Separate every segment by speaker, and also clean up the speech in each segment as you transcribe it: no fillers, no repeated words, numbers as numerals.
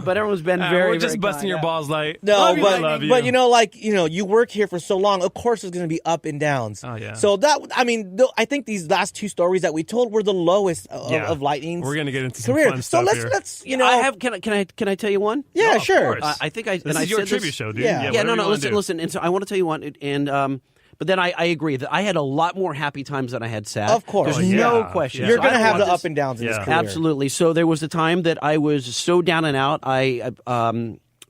Speaker 1: But everyone's been very,
Speaker 2: we're just
Speaker 1: very
Speaker 2: busting
Speaker 1: kind.
Speaker 2: your balls, like
Speaker 3: No,
Speaker 2: love you, love you.
Speaker 3: but you work here for so long. Of course, there's going to be up and downs.
Speaker 2: Oh yeah.
Speaker 3: So I think these last two stories that we told were the lowest of Lightning's.
Speaker 2: We're gonna get into some
Speaker 3: career.
Speaker 2: fun
Speaker 3: So
Speaker 2: stuff here.
Speaker 3: let's
Speaker 1: Can I tell you one?
Speaker 3: Yeah,
Speaker 2: Oh, of
Speaker 3: sure.
Speaker 2: course.
Speaker 1: I think I.
Speaker 2: This
Speaker 1: and I
Speaker 2: is your
Speaker 1: said
Speaker 2: trivia
Speaker 1: this-
Speaker 2: show, dude.
Speaker 3: Yeah.
Speaker 1: Yeah, no.
Speaker 2: whatever you wanna do.
Speaker 1: Listen. And so I want to tell you one, but then I agree that I had a lot more happy times than I had sad.
Speaker 3: Of course.
Speaker 1: There's
Speaker 2: Oh,
Speaker 1: no
Speaker 2: yeah.
Speaker 1: question.
Speaker 2: Yeah.
Speaker 3: You're
Speaker 1: So
Speaker 3: going to
Speaker 1: I
Speaker 3: have
Speaker 1: want
Speaker 3: the
Speaker 1: this-
Speaker 3: up and downs in this
Speaker 2: Yeah.
Speaker 3: career.
Speaker 1: Absolutely. So there was a time that I was so down and out. I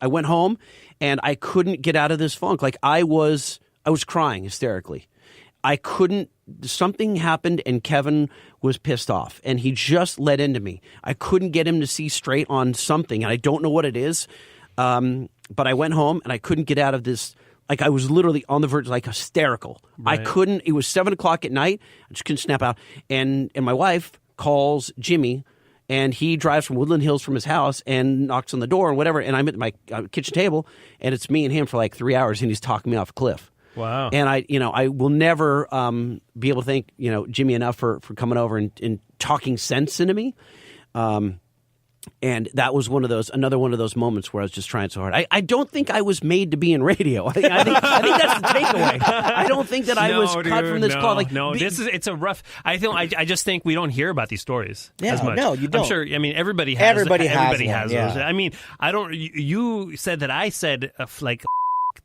Speaker 1: went home and I couldn't get out of this funk. Like I was crying hysterically. I couldn't. Something happened and Kevin was pissed off and he just let into me. I couldn't get him to see straight on something and I don't know what it is. But I went home and I couldn't get out of this. Like I was literally on the verge, like hysterical.
Speaker 2: Right.
Speaker 1: I couldn't. It was 7:00 at night. I just couldn't snap out. And my wife calls Jimmy, and he drives from Woodland Hills from his house and knocks on the door and whatever. And I'm at my kitchen table, and it's me and him for like 3 hours, and he's talking me off a cliff.
Speaker 2: Wow.
Speaker 1: And I will never be able to thank Jimmy enough for coming over and talking sense into me. And that was another one of those moments where I was just trying so hard. I don't think I was made to be in radio. I think that's the takeaway. I don't think that I was cut from this cloth. Like,
Speaker 2: it's a rough. I just think we don't hear about these stories
Speaker 3: Yeah,
Speaker 2: as much.
Speaker 3: no, you don't.
Speaker 2: I'm sure. I mean, everybody has.
Speaker 3: Everybody has
Speaker 2: those.
Speaker 3: one, yeah.
Speaker 2: I mean, I don't. You said that I said like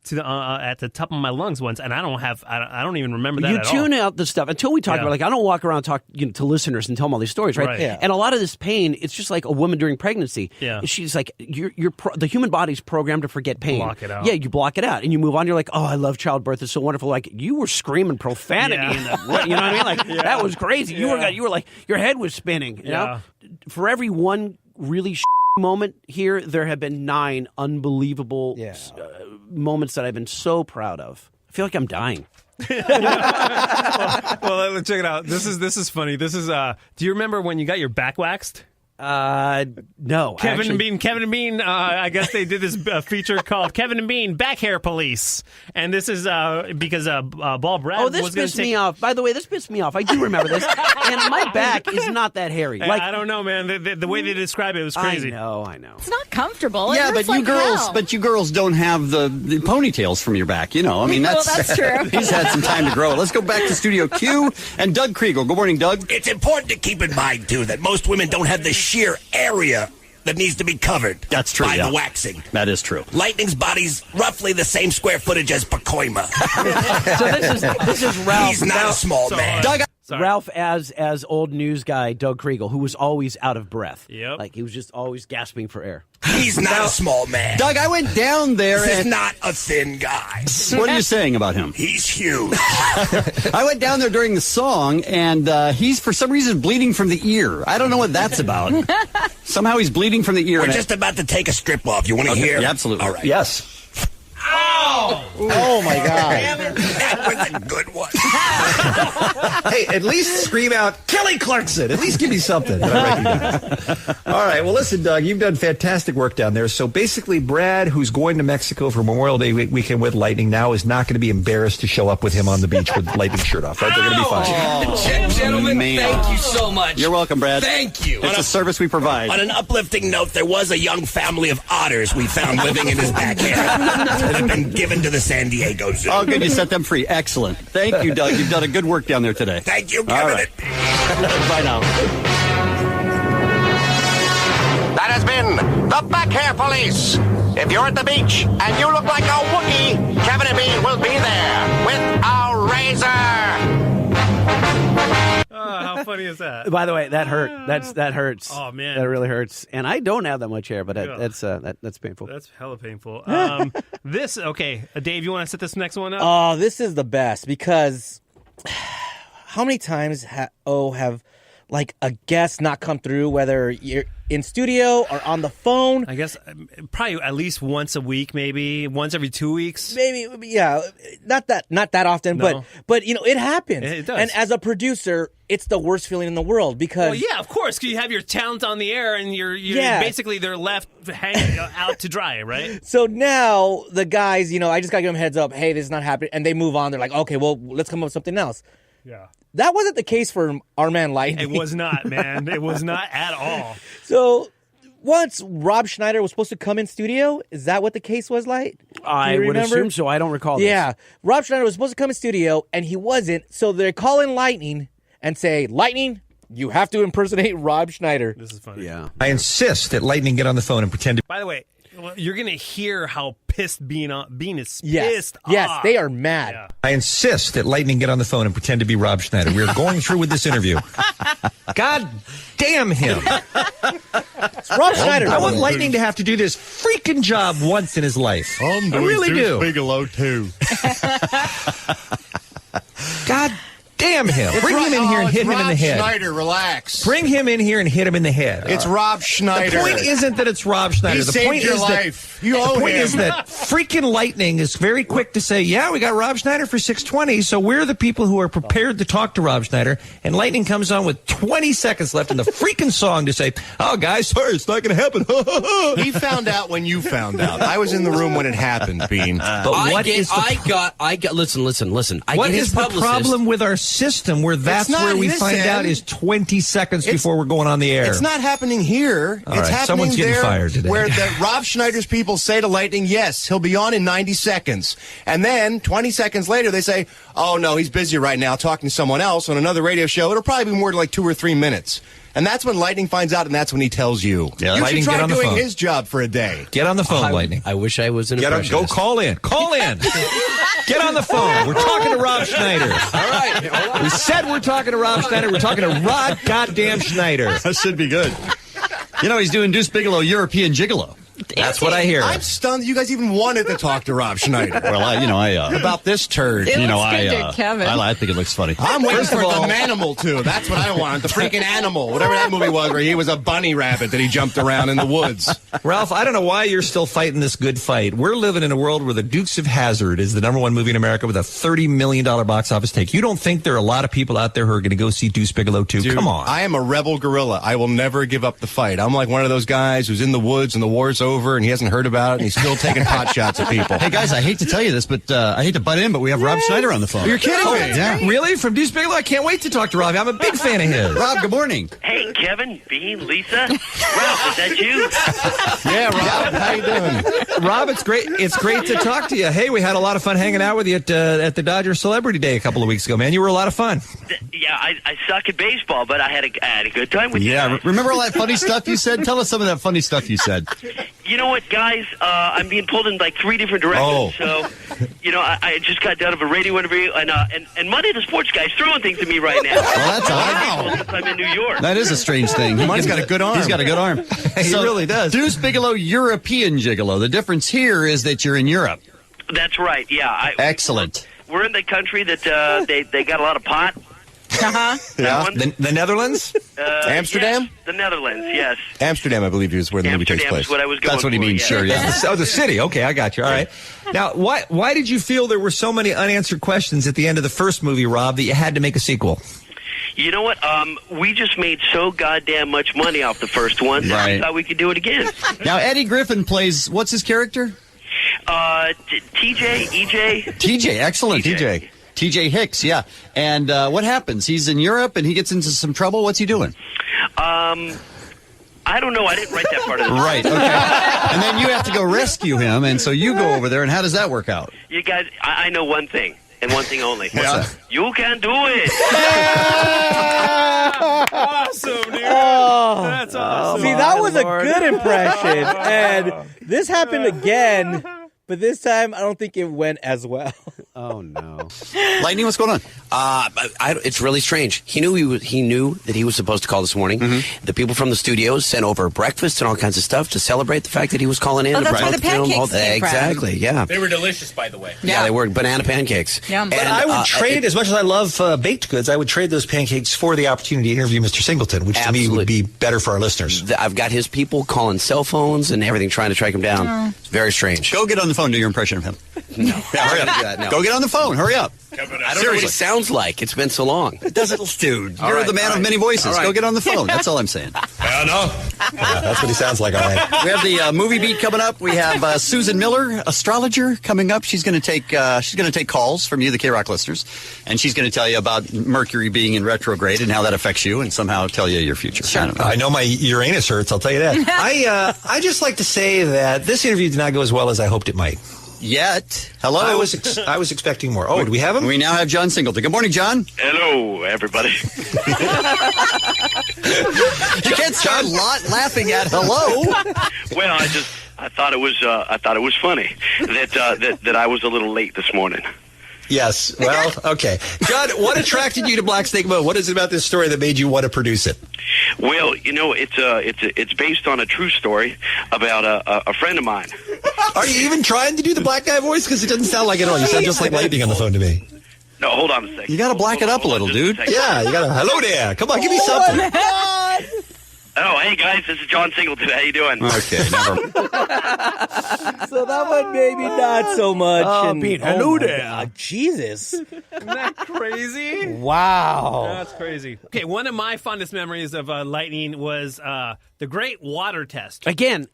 Speaker 2: to the at the top of my lungs once, and I don't even remember that.
Speaker 1: You
Speaker 2: at
Speaker 1: tune
Speaker 2: all.
Speaker 1: out the stuff until we talk
Speaker 2: Yeah.
Speaker 1: about. Like I don't walk around and talk to listeners and tell them all these stories, right?
Speaker 2: Right.
Speaker 3: Yeah.
Speaker 1: And a lot of this pain, it's just like a woman during pregnancy.
Speaker 2: Yeah.
Speaker 1: She's like, the human body's programmed to forget pain.
Speaker 2: Block it out.
Speaker 1: Yeah, you block it out and you move on. You're like, oh, I love childbirth. It's so wonderful. Like you were screaming profanity.
Speaker 2: Yeah.
Speaker 1: You know what I mean? Like that was crazy. You were like your head was spinning. You know? For every one really moment here, there have been 9 unbelievable moments that I've been so proud of. I feel like I'm dying.
Speaker 2: Well, check it out. This is funny. This is. Do you remember when you got your back waxed?
Speaker 1: No.
Speaker 2: Kevin and Bean. I guess they did this feature called Kevin and Bean Back Hair Police, and this is because Ball Brad.
Speaker 1: Oh, this pissed me off. By the way, this pissed me off. I do remember this, and my back is not that hairy. Like
Speaker 2: I don't know, man. The way they describe it was crazy.
Speaker 1: I know.
Speaker 4: It's not comfortable.
Speaker 5: Yeah,
Speaker 4: It
Speaker 5: but
Speaker 4: hurts
Speaker 5: you
Speaker 4: like
Speaker 5: girls,
Speaker 4: hell.
Speaker 5: but you girls don't have the ponytails from your back. I mean,
Speaker 4: Well, that's true.
Speaker 5: He's had some time to grow. Let's go back to Studio Q and Doug Kriegel. Good morning, Doug.
Speaker 6: It's important to keep in mind, too, that most women don't have the sheer area that needs to be covered.
Speaker 5: That's true,
Speaker 6: by
Speaker 5: yeah.
Speaker 6: the waxing.
Speaker 5: That is true.
Speaker 6: Lightning's body's roughly the same square footage as Pacoima.
Speaker 1: So this is Ralph.
Speaker 6: He's not a small man.
Speaker 5: Doug,
Speaker 2: Sorry.
Speaker 1: Ralph as old news guy Doug Kriegel, who was always out of breath.
Speaker 2: Yep.
Speaker 1: Like he was just always gasping for air.
Speaker 6: He's not a small man.
Speaker 5: Doug, I went down there
Speaker 6: This is
Speaker 5: and...
Speaker 6: not a thin guy.
Speaker 5: What are you saying about him?
Speaker 6: He's huge.
Speaker 5: I went down there during the song, and he's, for some reason, bleeding from the ear. I don't know what that's about. Somehow he's bleeding from the ear.
Speaker 6: We're
Speaker 5: and
Speaker 6: just about to take a strip off. You want to hear?
Speaker 5: Yeah, absolutely.
Speaker 6: All right.
Speaker 5: Yes.
Speaker 3: Oh, my God.
Speaker 6: That was a good one.
Speaker 7: Hey, at least scream out, Kelly Clarkson. At least give me something that I recognize. All right. Well, listen, Doug, you've done fantastic work down there. So basically, Brad, who's going to Mexico for Memorial Day weekend with Lightning, now is not going to be embarrassed to show up with him on the beach with Lightning's shirt off. Right? They're going to be fine.
Speaker 6: Gentlemen,
Speaker 5: man.
Speaker 6: thank you so much.
Speaker 5: You're welcome, Brad.
Speaker 6: Thank you.
Speaker 5: It's a service we provide.
Speaker 6: On an uplifting note, there was a young family of otters we found living in his backyard that had been given to the San Diego Zoo.
Speaker 5: Oh, good. You set them free. Excellent. Thank you, Doug. You've done a good work down there today.
Speaker 6: Thank you,
Speaker 5: All
Speaker 6: Kevin.
Speaker 5: right. Bye now.
Speaker 8: That has been the Back Hair Police. If you're at the beach and you look like a Wookiee, Kevin and Bean will be there with a razor.
Speaker 2: How funny is that?
Speaker 1: By the way, that hurt. That hurts.
Speaker 2: Oh, man.
Speaker 1: That really hurts. And I don't have that much hair, but
Speaker 2: Yeah.
Speaker 1: that's painful.
Speaker 2: That's hella painful. Dave, you want to set this next one up?
Speaker 3: Oh, this is the best because how many times have like a guest not come through, whether you're in studio or on the phone?
Speaker 2: I guess probably at least once a week, maybe once every 2 weeks.
Speaker 3: Maybe, yeah, not that often,
Speaker 2: No.
Speaker 3: but it happens.
Speaker 2: It does.
Speaker 3: And as a producer, it's the worst feeling in the world because
Speaker 2: Well, yeah, of course, because you have your talent on the air, and you're
Speaker 3: Yeah.
Speaker 2: basically they're left hanging out to dry, right?
Speaker 3: So now the guys, I just gotta give them a heads up. Hey, this is not happening, and they move on. They're like, okay, well, let's come up with something else.
Speaker 2: Yeah,
Speaker 3: That wasn't the case for our man Lightning.
Speaker 2: it was not, man. It was not at all.
Speaker 3: So once Rob Schneider was supposed to come in studio. Is that what the case was like?
Speaker 1: I would assume so. I don't recall this.
Speaker 3: Yeah. Rob Schneider was supposed to come in studio, and he wasn't. So they call in Lightning and say, Lightning, you have to impersonate Rob Schneider.
Speaker 2: This is funny.
Speaker 1: Yeah.
Speaker 7: I insist that Lightning get on the phone and pretend to.
Speaker 2: By the way, you're going to hear how pissed Bean is
Speaker 3: Yes.
Speaker 2: pissed off.
Speaker 3: Yes, they are mad.
Speaker 2: Yeah.
Speaker 7: I insist that Lightning get on the phone and pretend to be Rob Schneider. We're going through with this interview. God damn him.
Speaker 3: It's Rob Schneider.
Speaker 7: I want Lightning to have to do this freaking job once in his life. I really do.
Speaker 4: Bigelow, too.
Speaker 7: God damn him. Bring him in here and hit him in the head.
Speaker 4: Schneider, relax.
Speaker 7: Bring him in here and hit him in the head.
Speaker 4: It's Rob Schneider.
Speaker 7: The point isn't that it's Rob Schneider.
Speaker 4: He
Speaker 7: The
Speaker 4: saved
Speaker 7: point
Speaker 4: your
Speaker 7: is
Speaker 4: life.
Speaker 7: That
Speaker 4: You owe
Speaker 7: the point
Speaker 4: him.
Speaker 7: is that freaking Lightning is very quick to say, yeah, we got Rob Schneider for 620, so we're the people who are prepared to talk to Rob Schneider. And Lightning comes on with 20 seconds left in the freaking song to say, oh, guys, sorry, it's not going to happen.
Speaker 4: He found out when you found out. I was in the room when it happened, Bean.
Speaker 7: But what is
Speaker 1: Listen. I
Speaker 7: what
Speaker 1: get his
Speaker 7: is the
Speaker 1: publicist.
Speaker 7: problem with our system where that's
Speaker 4: not
Speaker 7: where we
Speaker 4: his
Speaker 7: find out
Speaker 4: end.
Speaker 7: is 20 seconds before we're going on the air?
Speaker 4: It's not happening here.
Speaker 7: All
Speaker 4: it's
Speaker 7: right,
Speaker 4: happening
Speaker 7: someone's getting
Speaker 4: there
Speaker 7: fired today.
Speaker 4: where Rob Schneider's people say to Lightning, yes, he'll be on in 90 seconds. And then 20 seconds later, they say, oh, no, he's busy right now talking to someone else on another radio show. It'll probably be more like 2 or 3 minutes. And that's when Lightning finds out, and that's when he tells you.
Speaker 7: Yeah,
Speaker 4: you
Speaker 7: Lightning,
Speaker 4: should
Speaker 7: get
Speaker 4: try
Speaker 7: on the
Speaker 4: doing
Speaker 7: phone.
Speaker 4: his job for a day.
Speaker 7: Get on the phone, Lightning.
Speaker 1: I wish I was an
Speaker 7: Go
Speaker 1: impressionist.
Speaker 7: call in. Call in. Get on the phone. We're talking to Rob Schneider.
Speaker 1: All right.
Speaker 7: We said we're talking to Rob Schneider. We're talking to Rod goddamn Schneider.
Speaker 5: That should be good. You know, he's doing Deuce Bigelow European Gigolo.
Speaker 7: That's what I hear.
Speaker 4: I'm stunned that you guys even wanted to talk to Rob Schneider.
Speaker 5: Well, I
Speaker 4: about this turd.
Speaker 9: It looks good to Kevin.
Speaker 5: I think it looks funny.
Speaker 4: I'm waiting for the Manimal, too. That's what I want. The freaking animal. Whatever that movie was where he was a bunny rabbit that he jumped around in the woods.
Speaker 7: Ralph, I don't know why you're still fighting this good fight. We're living in a world where The Dukes of Hazzard is the #1 movie in America with a $30 million box office take. You don't think there are a lot of people out there who are going to go see Deuce Bigelow, too?
Speaker 4: Dude,
Speaker 7: Come on.
Speaker 4: I am a rebel gorilla. I will never give up the fight. I'm like one of those guys who's in the woods and the war's over and he hasn't heard about it and he's still taking pot shots at people.
Speaker 5: Hey, guys, I hate to tell you this, but I hate to butt in, but we have Rob Schneider on the phone.
Speaker 4: You're kidding me.
Speaker 5: Yeah.
Speaker 7: Really? From Deuce Bigelow? I can't wait to talk to Rob. I'm a big fan of his.
Speaker 5: Rob, good morning.
Speaker 10: Hey, Kevin, Bean, Lisa, Ralph, is that you?
Speaker 4: Yeah, Rob, how you doing?
Speaker 7: Rob, it's great. It's great to talk to you. Hey, we had a lot of fun hanging out with you at the Dodger Celebrity Day a couple of weeks ago, man. You were a lot of fun.
Speaker 10: Yeah, I suck at baseball, but I had a good time with you guys.
Speaker 5: Remember all that funny stuff you said? Tell us some of that funny stuff you said.
Speaker 10: You know what, guys? I'm being pulled in like 3 different directions. So, I just got done of a radio interview, and Monday the Sports guy's throwing things at me right now.
Speaker 5: Well, that's odd.
Speaker 10: Since I'm in New York.
Speaker 5: That is a strange thing.
Speaker 4: He's got a good arm.
Speaker 5: He's got a good arm.
Speaker 7: He really does.
Speaker 5: Deuce Bigelow, European Gigolo. The difference here is that you're in Europe.
Speaker 10: That's right. Yeah.
Speaker 5: Excellent.
Speaker 10: We're in the country that they got a lot of pot.
Speaker 9: Uh-huh.
Speaker 10: That one?
Speaker 7: The Netherlands?
Speaker 4: Amsterdam?
Speaker 10: Yes, the Netherlands, yes.
Speaker 4: Amsterdam, I believe, is where the movie takes
Speaker 10: Amsterdam
Speaker 4: place.
Speaker 10: is what I was going
Speaker 5: That's what he
Speaker 10: for,
Speaker 5: means,
Speaker 10: yeah.
Speaker 5: sure, yeah.
Speaker 7: Oh, the city. Okay, I got you. All right. Now, why did you feel there were so many unanswered questions at the end of the first movie, Rob, that you had to make a sequel?
Speaker 10: You know what? We just made so goddamn much money off the first one that
Speaker 5: Right.
Speaker 10: we thought we could do it again.
Speaker 5: Now, Eddie Griffin plays, what's his character?
Speaker 10: TJ, EJ.
Speaker 5: TJ, excellent.
Speaker 10: TJ.
Speaker 5: TJ Hicks, yeah. And what happens? He's in Europe and he gets into some trouble. What's he doing?
Speaker 10: I don't know. I didn't write that part of the
Speaker 5: Right, okay. And then you have to go rescue him, and so you go over there, and how does that work out?
Speaker 10: You guys, I know one thing, and one thing only.
Speaker 5: What's that?
Speaker 10: You can do it.
Speaker 2: Awesome, dude. That's awesome.
Speaker 3: See, that was a good impression. And this happened again, but this time I don't think it went as well.
Speaker 1: Oh no.
Speaker 5: Lightning, what's going on?
Speaker 11: It's really strange. He knew that he was supposed to call this morning.
Speaker 5: Mm-hmm.
Speaker 11: The people from the studios sent over breakfast and all kinds of stuff to celebrate the fact that he was calling in.
Speaker 9: Oh,
Speaker 11: to
Speaker 9: that's where
Speaker 11: promote
Speaker 9: the
Speaker 11: film.
Speaker 9: pancakes came from.
Speaker 11: Exactly, yeah.
Speaker 12: They were delicious, by the way.
Speaker 11: Yeah, they were banana pancakes.
Speaker 9: Yum.
Speaker 7: But I would trade, as much as I love baked goods, I would trade those pancakes for the opportunity to interview Mr. Singleton, which to me would be better for our listeners.
Speaker 11: I've got his people calling cell phones and everything, trying to track him down. It's very strange.
Speaker 5: Go get on the phone, do your impression of him.
Speaker 11: No.
Speaker 5: Yeah, hurry up.
Speaker 11: Do that, no.
Speaker 5: Go get on the phone, hurry up.
Speaker 11: I don't know what he sounds like. It's been so long.
Speaker 5: It doesn't, dude. You're the man of many voices. Go get on the phone. That's all I'm saying.
Speaker 7: I don't know. Yeah, that's what he sounds like, all right.
Speaker 5: We have the movie beat coming up. We have Susan Miller, astrologer, coming up. She's going to take calls from you, the K-Rock listeners, and she's going to tell you about Mercury being in retrograde and how that affects you, and somehow tell you your future.
Speaker 7: I know my Uranus hurts. I'll tell you that. I just like to say that this interview did not go as well as I hoped it might.
Speaker 5: Yet. Hello.
Speaker 7: I was expecting more. Oh, do we have him?
Speaker 5: We now have John Singleton. Good morning, John.
Speaker 10: Hello, everybody.
Speaker 5: You can't start laughing at hello.
Speaker 10: Well, I thought it was funny that I was a little late this morning.
Speaker 7: Yes. Well, okay. John, what attracted you to Black Snake Moan? What is it about this story that made you want to produce it?
Speaker 10: Well, it's based on a true story about a friend of mine.
Speaker 7: Are you even trying to do the black guy voice? Because it doesn't sound like it at all. You sound just like Lightning on the phone to me.
Speaker 10: No, hold on a second.
Speaker 5: You got to black it up a little, dude.
Speaker 7: Yeah, you got to. Hello there. Come on, give me something.
Speaker 10: Oh, hey guys, this is John Singleton. How you doing?
Speaker 5: Okay, never.
Speaker 3: So that one maybe not so much.
Speaker 1: Oh, Pete, hello there.
Speaker 3: God, Jesus.
Speaker 2: Isn't that crazy?
Speaker 3: Wow.
Speaker 2: That's crazy. Okay, one of my fondest memories of Lightning was the Great Water Test.
Speaker 1: Again,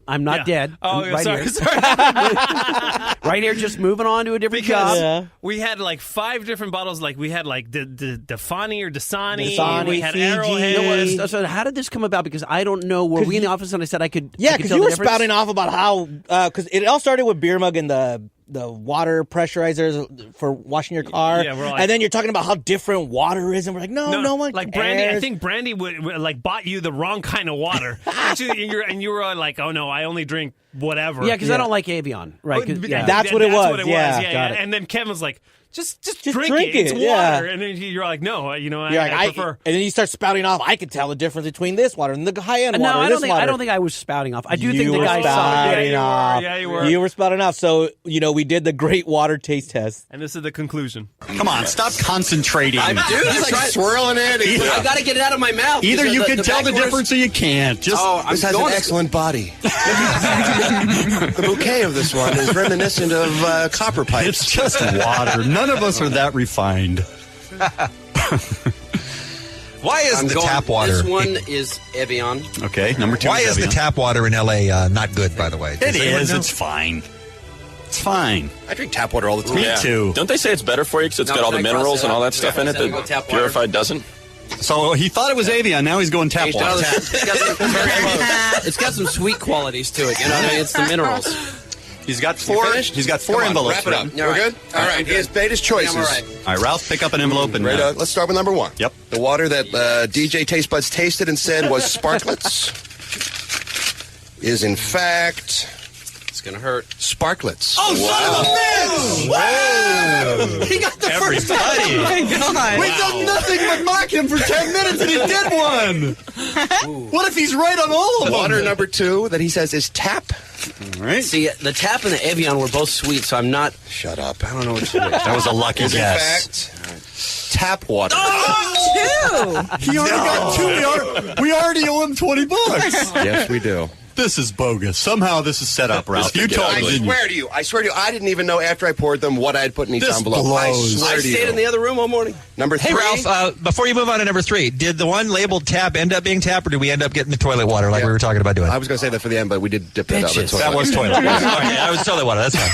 Speaker 1: I'm not dead.
Speaker 2: Oh,
Speaker 1: I'm
Speaker 2: sorry.
Speaker 1: Right here, just moving on to a different job.
Speaker 2: We had like 5 different bottles. Like we had like the Defani or Dasani.
Speaker 3: Dasani,
Speaker 2: We had
Speaker 3: Fiji.
Speaker 2: Arrowhead.
Speaker 1: So how did this come about? Because I don't know. Were we in the office and I said I could?
Speaker 3: Yeah,
Speaker 1: I could
Speaker 3: because
Speaker 1: tell
Speaker 3: you
Speaker 1: the
Speaker 3: were
Speaker 1: difference?
Speaker 3: spouting off about how, because it all started with beer mug and the water pressurizers for washing your car.
Speaker 2: Yeah, we're like,
Speaker 3: and then you're talking about how different water is, and we're like, no one
Speaker 2: like
Speaker 3: cares.
Speaker 2: Brandy. I think Brandy would like bought you the wrong kind of water. Actually, and you were like, oh no, I only drink whatever.
Speaker 1: Yeah, because I don't like Avion. Right?
Speaker 3: That's what it was. Yeah.
Speaker 2: Yeah. And then Kevin's like, just drink
Speaker 3: drink
Speaker 2: it. It's
Speaker 3: it,
Speaker 2: water.
Speaker 3: yeah.
Speaker 2: And then you're like, no, I prefer.
Speaker 3: And then you start spouting off. I could tell the difference between this water and the high end water.
Speaker 1: No,
Speaker 3: and
Speaker 1: I don't think I was spouting off. I do think the
Speaker 3: were
Speaker 1: guy
Speaker 3: spouting off.
Speaker 2: Yeah, you were.
Speaker 3: You were spouting off. So we did the Great Water Taste Test.
Speaker 2: And this is the conclusion.
Speaker 5: Come on, stop concentrating.
Speaker 11: He's like swirling it. I got to get it out of my mouth.
Speaker 5: Either you can tell the difference or you can't. Just
Speaker 4: This has an excellent body. The bouquet of this one is reminiscent of copper pipes.
Speaker 5: It's just water. None of us are that refined.
Speaker 7: Why is the tap water?
Speaker 11: This one is Evian.
Speaker 5: Okay, number 2.
Speaker 7: Why is the tap water in L.A. Not good, by the way?
Speaker 5: It is. It's fine. It's fine.
Speaker 4: I drink tap water all the time.
Speaker 5: Me too.
Speaker 12: Don't they say it's better for you because it's got all the minerals and all that stuff in it that purified doesn't?
Speaker 5: So he thought it was Avion. Now he's going tap water.
Speaker 11: It's got some sweet qualities to it. You know what I mean? It's the minerals.
Speaker 5: He's got 4. He's got 4 envelopes.
Speaker 4: Wrap it up. We're good? All right. He has made his choices.
Speaker 11: Yeah, I'm all right.
Speaker 5: All right, Ralph, pick up an envelope and.
Speaker 4: Let's start with number 1.
Speaker 5: Yep.
Speaker 4: The water that DJ Taste Buds tasted and said was Sparklets is in fact.
Speaker 11: It's going to hurt.
Speaker 4: Sparklets.
Speaker 5: Oh, son of a bitch! Whoa! He got the first time.
Speaker 9: Oh my God.
Speaker 5: We've done nothing but mock him for 10 minutes and he did one. What if he's right on all of them?
Speaker 4: Water number 2 that he says is tap.
Speaker 5: All right.
Speaker 11: See, the tap and the Evian were both sweet, so I'm not.
Speaker 4: Shut up.
Speaker 11: I don't know what to do.
Speaker 5: That was a lucky
Speaker 4: Is in
Speaker 5: guess.
Speaker 4: fact tap water.
Speaker 9: Two.
Speaker 5: He already got 2. We already owe him $20.
Speaker 4: Yes, we do.
Speaker 5: This is bogus. Somehow this is set up, Ralph. You told
Speaker 4: I
Speaker 5: me.
Speaker 4: swear to you, I didn't even know after I poured them what I had put in each
Speaker 5: This
Speaker 4: envelope.
Speaker 5: blows.
Speaker 4: I swear
Speaker 11: I
Speaker 4: to you.
Speaker 11: stayed in the other room all morning.
Speaker 4: Number 3.
Speaker 7: Hey, Ralph, before you move on to number 3, did the one labeled tap end up being tap, or did we end up getting the toilet water like we were talking about doing?
Speaker 4: I was going to say that for the end, but we did dip that out.
Speaker 7: That was toilet. Okay, that was toilet water. That's fine.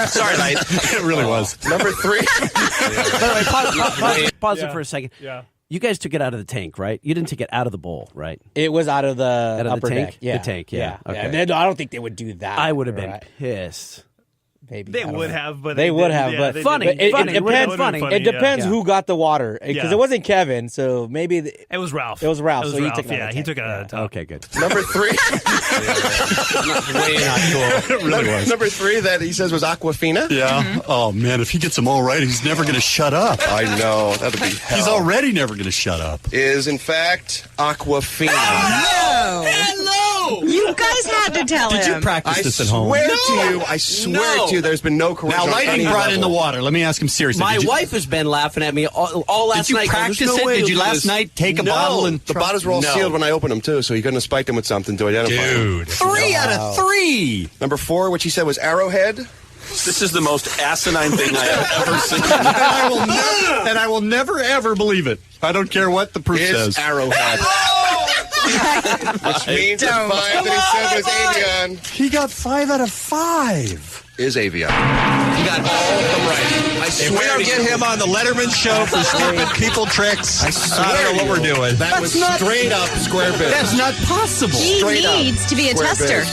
Speaker 7: Sorry, Light.
Speaker 5: It really was.
Speaker 4: Number 3.
Speaker 1: By the way, pause it for a second.
Speaker 2: Yeah.
Speaker 1: You guys took it out of the tank, right? You didn't take it out of the bowl, right?
Speaker 3: It was out of the upper
Speaker 1: tank?
Speaker 3: deck. Yeah.
Speaker 1: The tank, yeah. Okay.
Speaker 3: I don't think they would do that.
Speaker 1: I would have been
Speaker 3: right?
Speaker 1: pissed.
Speaker 3: Maybe
Speaker 2: They
Speaker 3: I don't
Speaker 2: would
Speaker 3: know.
Speaker 2: have, but
Speaker 3: They would have,
Speaker 2: yeah,
Speaker 3: but
Speaker 2: they
Speaker 1: funny,
Speaker 2: didn't.
Speaker 3: It
Speaker 1: funny.
Speaker 3: depends.
Speaker 1: Funny.
Speaker 3: It depends
Speaker 1: Yeah.
Speaker 3: who got the water because
Speaker 2: Yeah.
Speaker 3: it wasn't Kevin, so maybe
Speaker 2: It was Ralph.
Speaker 3: It was Ralph, so he
Speaker 2: Ralph,
Speaker 3: took it out of the
Speaker 2: he
Speaker 3: tank.
Speaker 2: took it out of the top.
Speaker 1: Okay, good.
Speaker 4: Number 3.
Speaker 11: Way not cool.
Speaker 5: It really was.
Speaker 4: Number 3 that he says was Aquafina.
Speaker 5: Yeah. Oh, man, if he gets them all right, he's never going to shut up.
Speaker 4: I know. That'd be hell.
Speaker 5: He's already never going to shut up.
Speaker 4: Is in fact Aquafina.
Speaker 9: Hello. You guys had to tell him.
Speaker 5: Did you practice
Speaker 4: I
Speaker 5: this at home?
Speaker 4: swear to you, I swear to you, there's been no correction.
Speaker 5: Now,
Speaker 4: on
Speaker 5: Lightning
Speaker 4: any
Speaker 5: brought in the
Speaker 4: level.
Speaker 5: water. Let me ask him seriously.
Speaker 11: My
Speaker 5: Did you-
Speaker 11: wife has been laughing at me all last
Speaker 5: Did you
Speaker 11: night.
Speaker 5: practice
Speaker 11: There's no
Speaker 5: it?
Speaker 11: way
Speaker 5: Did
Speaker 11: he'll
Speaker 5: you
Speaker 11: do
Speaker 5: last
Speaker 11: this.
Speaker 5: night take a
Speaker 11: No.
Speaker 5: bottle and
Speaker 4: The bottles were all sealed when I opened them too, so you couldn't have spiked them with something to identify them.
Speaker 5: Dude. 3 out of 3.
Speaker 4: Number 4, which he said was Arrowhead.
Speaker 12: This is the most asinine thing I have ever seen.
Speaker 7: and I will never, ever believe it. I don't care what the proof says.
Speaker 4: Arrowhead. Which means the 5 that he said was avian.
Speaker 7: He got 5 out of 5.
Speaker 4: Is avian. You got all of them right. I swear
Speaker 7: If we don't get him on the Letterman show for stupid people tricks, I don't know what we're doing.
Speaker 4: That was straight up square biz.
Speaker 7: That's not possible.
Speaker 9: He needs to be a tester.